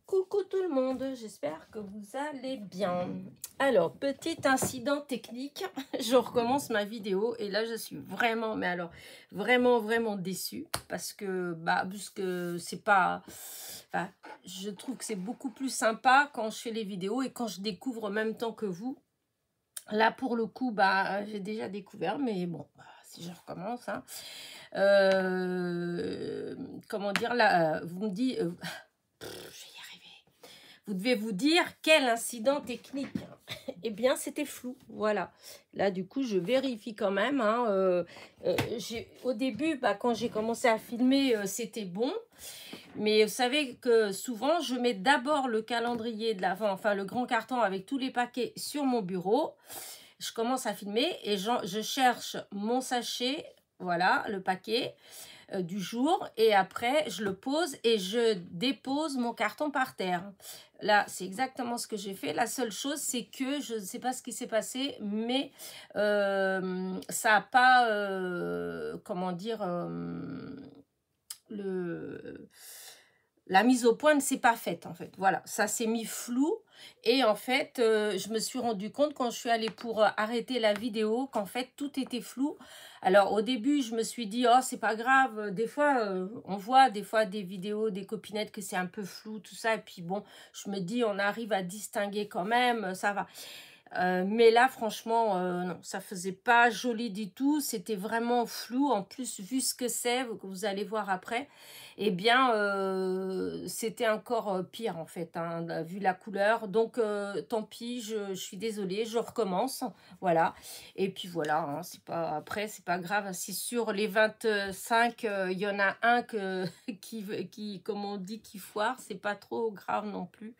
Coucou tout le monde, j'espère que vous allez bien. Alors, petit incident technique, je recommence ma vidéo et là je suis vraiment, mais alors vraiment déçue parce que, puisque c'est pas... Enfin, je trouve que c'est beaucoup plus sympa quand je fais les vidéos et quand je découvre en même temps que vous. Là, pour le coup, j'ai déjà découvert, mais bon, si je recommence, hein. Comment dire, là, vous me dites... je vais y arriver. Vous devez vous dire, quel incident technique. Eh bien, c'était flou, voilà. Là, du coup, je vérifie quand même. Hein, au début, quand j'ai commencé à filmer, c'était bon. Mais vous savez que souvent, je mets d'abord le calendrier de l'Avent, enfin le grand carton avec tous les paquets sur mon bureau. Je commence à filmer et je cherche mon sachet, voilà, le paquet du jour. Et après, je le pose et je dépose mon carton par terre. Là, c'est exactement ce que j'ai fait. La seule chose, c'est que je ne sais pas ce qui s'est passé, mais ça n'a pas, comment dire, la mise au point ne s'est pas faite, en fait. Voilà, ça s'est mis flou. Et en fait, je me suis rendu compte quand je suis allée pour arrêter la vidéo qu'en fait, tout était flou. Alors, au début, je me suis dit, oh, c'est pas grave. Des fois, on voit des fois des vidéos, des copinettes que c'est un peu flou, tout ça. Et puis bon, je me dis, on arrive à distinguer quand même, ça va. Mais là, franchement, non, ça faisait pas joli du tout. C'était vraiment flou. En plus, vu ce que c'est, que vous allez voir après, eh bien, c'était encore pire, en fait, hein, vu la couleur. Donc, tant pis, je suis désolée, je recommence. Voilà. Et puis, voilà, hein, après, c'est pas grave. Si sur les 25, il y en a un qui, comme on dit, qui foire, c'est pas trop grave non plus.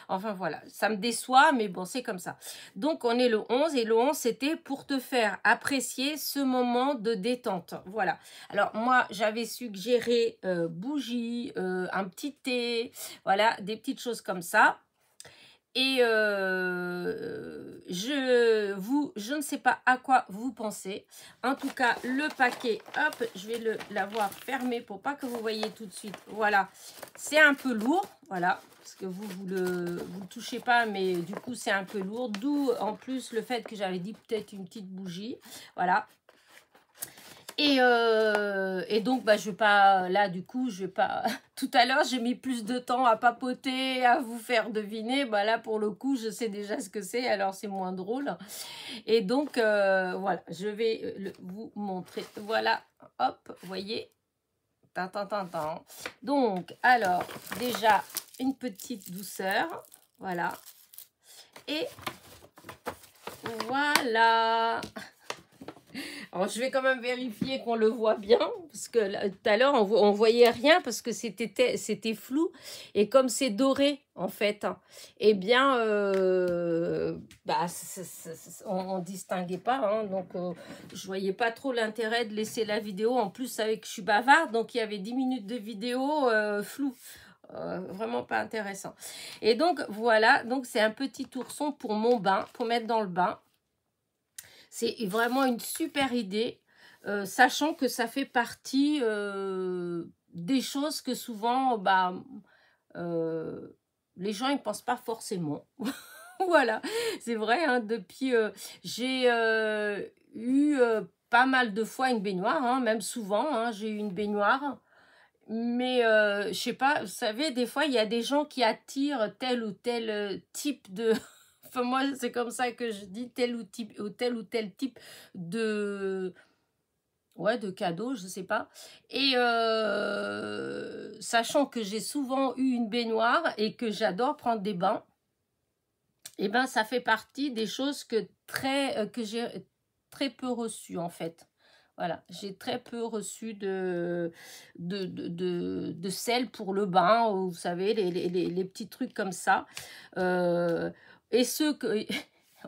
Enfin, voilà, ça me déçoit, mais bon, c'est comme ça. Donc, on est le 11 et le 11, c'était pour te faire apprécier ce moment de détente. Voilà. Alors, moi, j'avais suggéré bougie, un petit thé, voilà, des petites choses comme ça. Et je ne sais pas à quoi vous pensez. En tout cas, le paquet, hop, je vais l'avoir fermé pour pas que vous voyez tout de suite. Voilà, c'est un peu lourd, voilà, parce que vous le touchez pas, mais du coup, c'est un peu lourd. D'où, en plus, le fait que j'avais dit peut-être une petite bougie, voilà. Et donc, je vais pas, là, du coup, je vais pas... Tout à l'heure, j'ai mis plus de temps à papoter, à vous faire deviner. Là, pour le coup, je sais déjà ce que c'est, alors c'est moins drôle. Et donc, voilà, je vais vous montrer. Voilà, hop, vous voyez. Donc, alors, déjà, une petite douceur. Voilà. Et voilà. Alors, je vais quand même vérifier qu'on le voit bien, parce que là, tout à l'heure, on voyait rien, parce que c'était flou. Et comme c'est doré, en fait, hein, eh bien, on ne distinguait pas. Hein, donc, je voyais pas trop l'intérêt de laisser la vidéo. En plus, avec que je suis bavarde, donc il y avait 10 minutes de vidéo flou. Vraiment pas intéressant. Et donc, voilà, donc c'est un petit ourson pour mon bain, pour mettre dans le bain. C'est vraiment une super idée, sachant que ça fait partie des choses que souvent, les gens ne pensent pas forcément. Voilà, c'est vrai, hein, depuis, j'ai eu pas mal de fois une baignoire, hein, même souvent, hein, j'ai eu une baignoire. Mais je sais pas, vous savez, des fois, il y a des gens qui attirent tel ou tel type de... Enfin, moi, c'est comme ça que je dis tel ou tel type de... Ouais, de cadeau, je sais pas. Et sachant que j'ai souvent eu une baignoire et que j'adore prendre des bains, et ben ça fait partie des choses que j'ai très peu reçues, en fait. Voilà, j'ai très peu reçu de sel pour le bain, ou, vous savez, les petits trucs comme ça. Et ceux que...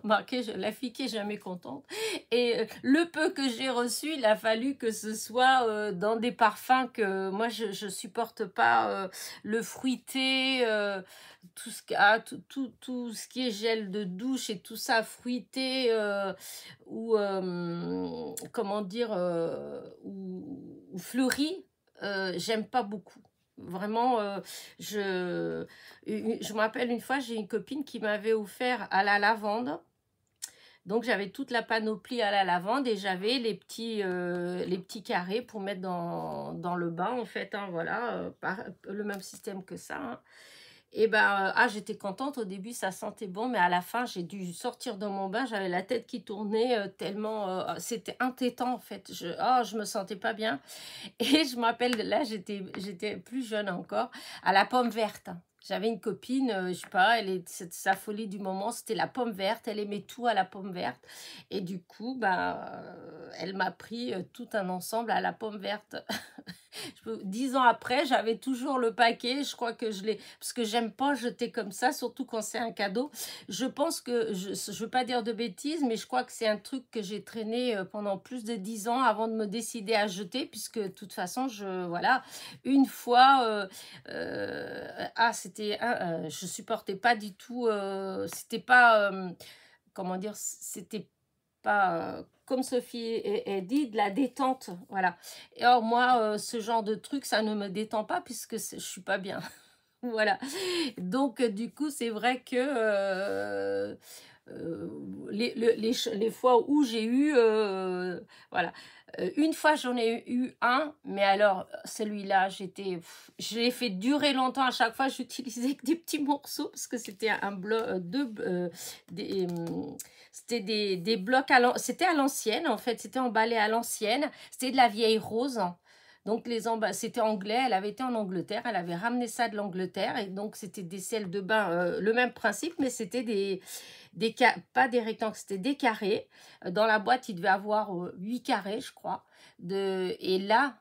Remarquez, la fille qui est jamais contente. Et le peu que j'ai reçu, il a fallu que ce soit dans des parfums que moi, je supporte pas. Le fruité, tout ce qui est gel de douche et tout ça, fruité, ou comment dire, ou fleuri, j'aime pas beaucoup. Vraiment, je me rappelle une fois, j'ai une copine qui m'avait offert à la lavande. Donc, j'avais toute la panoplie à la lavande et j'avais les petits carrés pour mettre dans le bain, en fait. Hein, voilà, le même système que ça. Hein. Et ben, j'étais contente. Au début, ça sentait bon, mais à la fin, j'ai dû sortir de mon bain. J'avais la tête qui tournait tellement... c'était entêtant, en fait. Je me sentais pas bien. Et je me rappelle, là, j'étais plus jeune encore, à la pomme verte. J'avais une copine, je sais pas, sa folie du moment, c'était la pomme verte. Elle aimait tout à la pomme verte. Et du coup, elle m'a pris tout un ensemble à la pomme verte. 10 ans après, j'avais toujours le paquet. Je crois que je l'ai... Parce que j'aime pas jeter comme ça, surtout quand c'est un cadeau. Je pense que... Je ne veux pas dire de bêtises, mais je crois que c'est un truc que j'ai traîné pendant plus de 10 ans avant de me décider à jeter, puisque de toute façon, voilà, une fois... c'était... je supportais pas du tout... c'était pas... comment dire? C'était pas... comme Sophie a dit, de la détente, voilà. Et or, moi, ce genre de truc, ça ne me détend pas puisque je suis pas bien. Voilà. Donc, du coup, c'est vrai que les fois où j'ai eu, voilà. Une fois, j'en ai eu un, mais alors, celui-là, je l'ai fait durer longtemps. À chaque fois, j'utilisais que des petits morceaux parce que c'était un bloc, c'était des blocs, c'était à l'ancienne, en fait. C'était emballé à l'ancienne. C'était de la vieille rose. Donc, c'était anglais, elle avait été en Angleterre, elle avait ramené ça de l'Angleterre, et donc c'était des sels de bain, le même principe, mais c'était pas des rectangles, c'était des carrés. Dans la boîte, il devait avoir 8 carrés, je crois. Et là,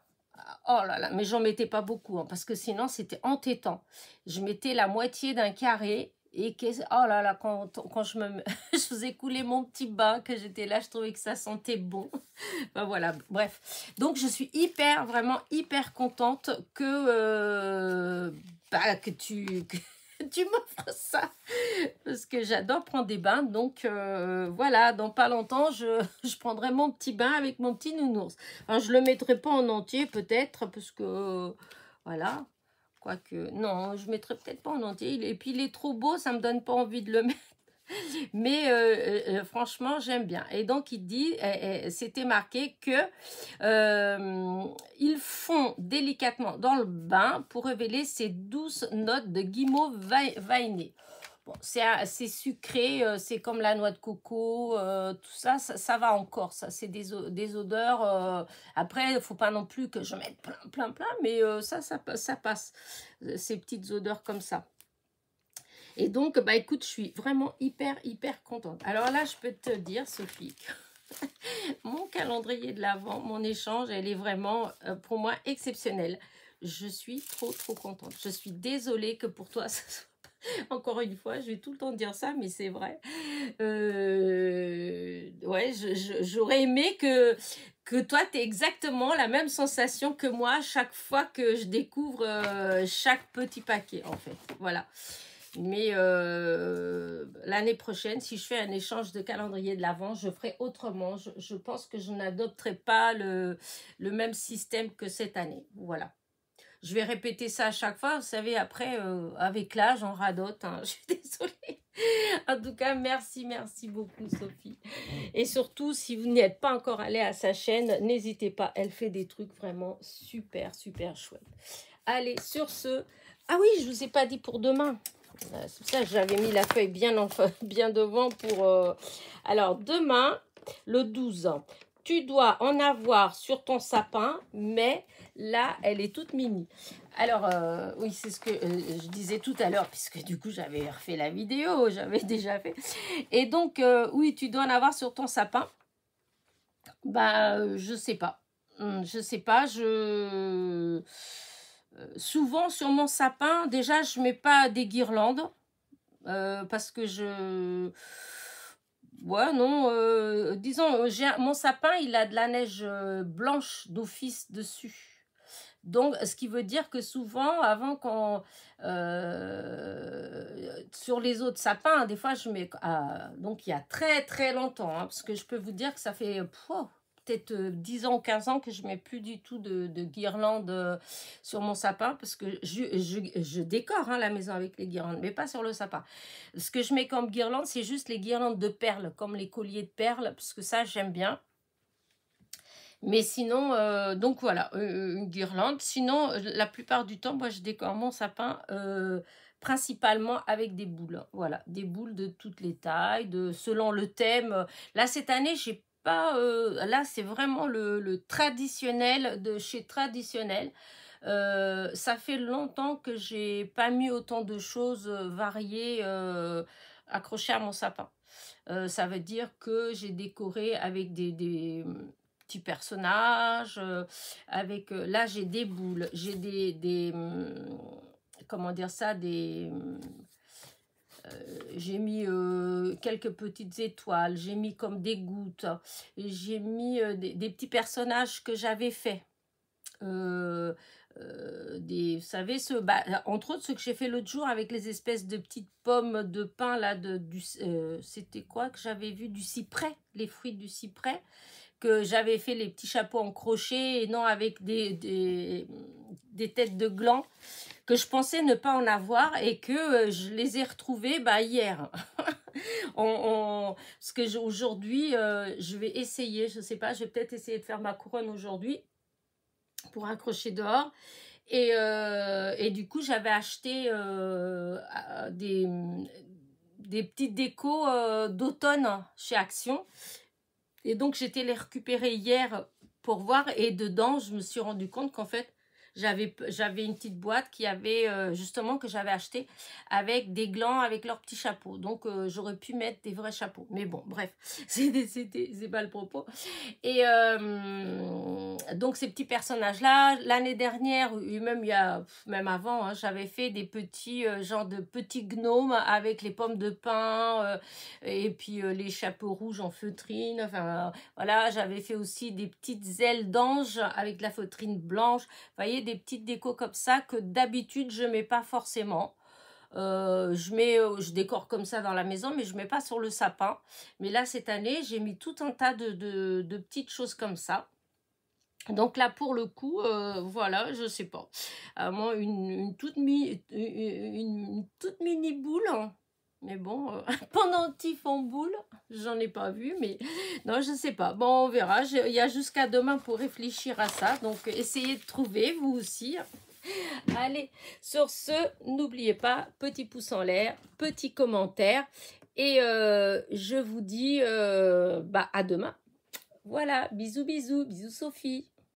oh là là, mais j'en mettais pas beaucoup, hein, parce que sinon, c'était entêtant. Je mettais la moitié d'un carré, oh là là, quand je faisais couler mon petit bain, que j'étais là, je trouvais que ça sentait bon. Ben voilà, bref. Donc, je suis vraiment hyper contente que tu m'offres ça. Parce que j'adore prendre des bains. Donc, voilà, dans pas longtemps, je prendrai mon petit bain avec mon petit nounours. Enfin, je le mettrai pas en entier, peut-être, parce que, voilà. Quoique, non, je mettrai peut-être pas en entier. Et puis, il est trop beau, ça me donne pas envie de le mettre. Mais franchement, j'aime bien. Et donc, il dit, c'était marqué que ils font délicatement dans le bain pour révéler ces douces notes de guimauve vainé. Bon, c'est sucré, c'est comme la noix de coco, tout ça, ça va encore. Ça, c'est des odeurs. Après, il ne faut pas non plus que je mette plein, mais ça passe. Ces petites odeurs comme ça. Et donc, écoute, je suis vraiment hyper contente. Alors là, je peux te dire, Sophie, mon calendrier de l'Avent, mon échange, elle est vraiment, pour moi, exceptionnelle. Je suis trop contente. Je suis désolée que pour toi, encore une fois, je vais tout le temps dire ça, mais c'est vrai. Ouais, j'aurais aimé que toi, tu aies exactement la même sensation que moi chaque fois que je découvre chaque petit paquet, en fait. Voilà. Mais l'année prochaine, si je fais un échange de calendrier de l'Avent, je ferai autrement. Je pense que je n'adopterai pas le même système que cette année. Voilà. Je vais répéter ça à chaque fois. Vous savez, après, avec l'âge, on radote. Hein. Je suis désolée. En tout cas, merci beaucoup, Sophie. Et surtout, si vous n'êtes pas encore allé à sa chaîne, n'hésitez pas. Elle fait des trucs vraiment super chouettes. Allez, sur ce... Ah oui, je ne vous ai pas dit pour demain. C'est pour ça que j'avais mis la feuille bien devant pour... Alors, demain, le 12, tu dois en avoir sur ton sapin, mais là, elle est toute mini. Alors, oui, c'est ce que je disais tout à l'heure, puisque du coup, j'avais refait la vidéo, j'avais déjà fait. Et donc, oui, tu dois en avoir sur ton sapin. Je sais pas. Je sais pas, souvent, sur mon sapin, déjà, je mets pas des guirlandes. Parce que ouais, non, disons, mon sapin, il a de la neige blanche d'office dessus. Donc, ce qui veut dire que souvent, avant, sur les autres sapins, des fois, je mets... donc, il y a très longtemps, hein, parce que je peux vous dire que ça fait peut-être 10 ans ou 15 ans que je mets plus du tout de guirlandes sur mon sapin, parce que je décore hein, la maison avec les guirlandes, mais pas sur le sapin. Ce que je mets comme guirlande, c'est juste les guirlandes de perles, comme les colliers de perles, parce que ça, j'aime bien. Mais sinon, donc voilà, une guirlande. Sinon, la plupart du temps, moi, je décore mon sapin principalement avec des boules. Voilà, des boules de toutes les tailles, selon le thème. Là, cette année, j'ai pas... là, c'est vraiment le traditionnel de chez Traditionnel. Ça fait longtemps que j'ai pas mis autant de choses variées accrochées à mon sapin. Ça veut dire que j'ai décoré avec des petits personnages, avec là j'ai des boules, j'ai comment dire ça, j'ai mis quelques petites étoiles, j'ai mis comme des gouttes, j'ai mis des petits personnages que j'avais faits. Vous savez, entre autres, ce que j'ai fait l'autre jour avec les espèces de petites pommes de pin, là, c'était quoi que j'avais vu? Du cyprès, les fruits du cyprès, que j'avais fait les petits chapeaux en crochet, et non avec des têtes de gland, que je pensais ne pas en avoir, et que je les ai retrouvés hier. Parce que aujourd'hui, je vais essayer, je sais pas, je vais peut-être essayer de faire ma couronne aujourd'hui, pour accrocher dehors. Et du coup, j'avais acheté des petites décos d'automne chez Action. Et donc, j'étais les récupérer hier pour voir. Et dedans, je me suis rendu compte qu'en fait, j'avais une petite boîte qui avait justement que j'avais acheté avec des glands, avec leurs petits chapeaux. Donc, j'aurais pu mettre des vrais chapeaux. Mais bon, bref, c'est pas le propos. Et donc, ces petits personnages-là, l'année dernière, et même, même avant, hein, j'avais fait des petits, genre de petits gnomes avec les pommes de pin et puis les chapeaux rouges en feutrine. Enfin, voilà, j'avais fait aussi des petites ailes d'ange avec de la feutrine blanche. Vous voyez, des petites décos comme ça que d'habitude, je mets pas forcément. Je décore comme ça dans la maison, mais je mets pas sur le sapin. Mais là, cette année, j'ai mis tout un tas de petites choses comme ça. Donc là, pour le coup, voilà, je sais pas. Moi, une toute mini boule. Hein. Mais bon, pendentif en boule, j'en ai pas vu, mais non, je sais pas. Bon, on verra. Il y a jusqu'à demain pour réfléchir à ça. Donc, essayez de trouver, vous aussi. Allez, sur ce, n'oubliez pas, petit pouce en l'air, petit commentaire. Et je vous dis à demain. Voilà, bisous, bisous, bisous Sophie.